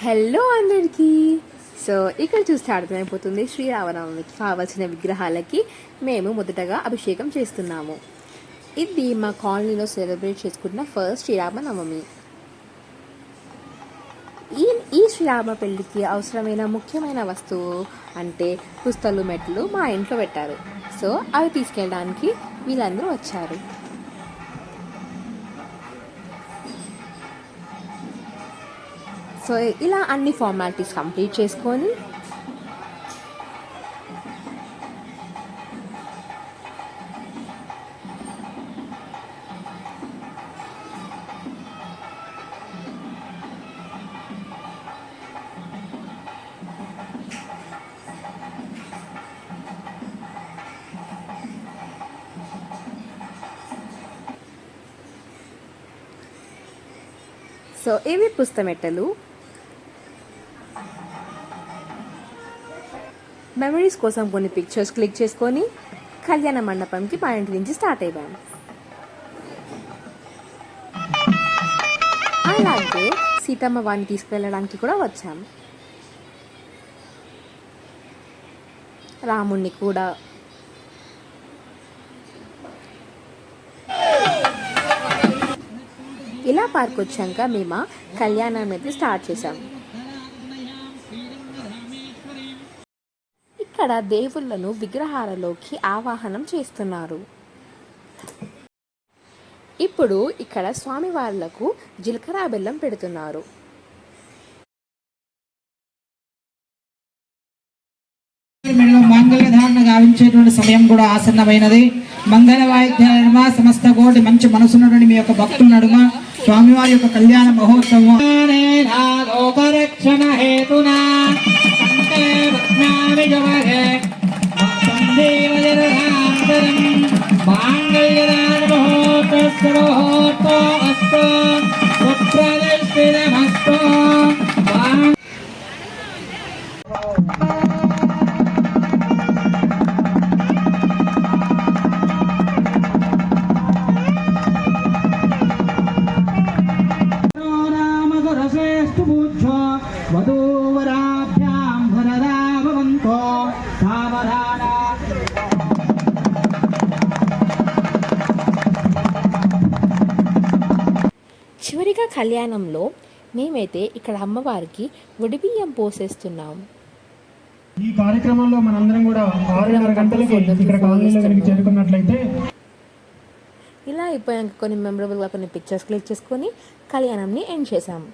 Hello అందరికీ. So ఇక్కడ చూస్తే అర్థమైపోతుంది, శ్రీరామనవమికి కావాల్సిన విగ్రహాలకి మేము మొదటగా అభిషేకం చేస్తున్నాము. ఇది మా కాలనీలో సెలబ్రేట్ చేసుకుంటున్న ఫస్ట్ శ్రీరామనవమి. ఈ శ్రీరామ పెళ్ళికి అవసరమైన ముఖ్యమైన వస్తువు అంటే పుస్తలు మెట్లు మా ఇంట్లో పెట్టారు. సో అవి తీసుకెళ్ళడానికి వీళ్ళందరూ వచ్చారు. సో ఇలా అన్ని ఫార్మాలిటీస్ కంప్లీట్ చేసుకొని ఇవి పుస్తమెట్టలు. మెమరీస్ కోసం కొన్ని పిక్చర్స్ క్లిక్ చేసుకొని కళ్యాణ మండపంకి మా ఇంటి నుంచి స్టార్ట్ అయ్యాం. అలాగే సీతమ్మ వారిని తీసుకువెళ్ళడానికి కూడా వచ్చాం. రాముణ్ణి కూడా. ఇలా పార్క్ వచ్చాక మేము కళ్యాణం అయితే స్టార్ట్ చేసాం. ఇక్కడ దేవుళ్ళను విగ్రహాలలోకి ఆవాహనం చేస్తున్నారు. ఇప్పుడు ఇక్కడ స్వామివార్లకు జీలకర్ర బెల్లం పెడుతున్నారు. మంగళధారణ గావించేటువంటి సమయం కూడా ఆసన్నమైనది. మంగళ వాయిద్య నడుమ సమస్త కోటి మంచి మనసున్నటువంటి మీ యొక్క భక్తుల నడుమ స్వామివారి యొక్క కళ్యాణ మహోత్సవం చివరిగా కళ్యాణంలో మేమైతే ఇక్కడ అమ్మవారికి ఒడిబియ్యం పోసేస్తున్నాం. ఈ కార్యక్రమంలో మనందరం కూడా 6:30 గంటలకి ఇక్కడ కాలనీలో చేరుకున్నట్లయితే ఇలా అయిపోయాక కొన్ని మెమరబుల్గా కొన్ని పిక్చర్స్ క్లిక్ చేసుకొని కళ్యాణంని ఎండ్ చేసాము.